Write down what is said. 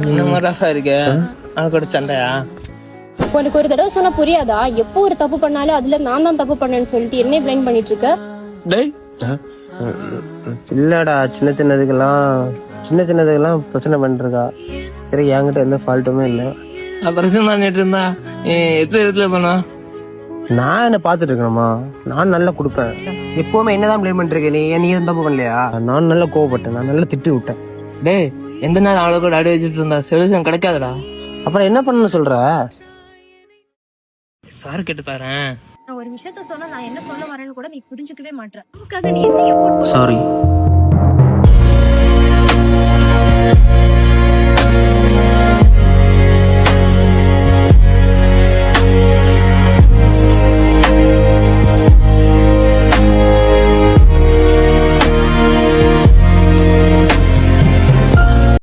இன்னும் ரஃபா இருக்கு கூட சண்டையா? உனக்கு ஒரு தடவை சொன்னா புரியாதா? எப்போ ஒரு தப்பு பண்ணாலும் அதுல நான் தான் தப்பு பண்ணேன்னு சொல்லிட்டு என்ன பிளைம் பண்ணிட்டு இருக்க? டேய் இல்லடா, சின்னதுக்கெல்லாம் பிரச்சனை பண்ணிருக்கா. சரி, என்கிட்ட எந்த ஃபால்ட்டுமே இல்லை. பிரச்சனை பண்ணிட்டு இருந்தா எத்தனை இடத்துல பண்ணா? நான் என்ன பாத்துட்டு இருக்கணுமா? நான் நல்லா கொடுப்பேன். எப்பவுமே என்னதான் பிளேம் பண்ணிருக்கேன். நீ எதுவும் தப்பு பண்ணலையா? நான் நல்லா கோவப்பட்டேன், நான் நல்லா திட்டு விட்டேன். டேய் எந்த நேரம் அவ்வளவு கூட அடி வச்சுட்டு இருந்தா சொல்யூஷன் கிடைக்காதடா. அப்புறம் என்ன பண்ணணும்னு சொல்ற? சார் கேட்டு பாரு. நான் ஒரு விஷயத்த சொன்னா நான் என்ன சொல்ல வரேன்னு கூட நீ புரிஞ்சுக்கவே மாட்டேன். அதுக்காக நீ என்ன எஃபோர்ட் சாரி.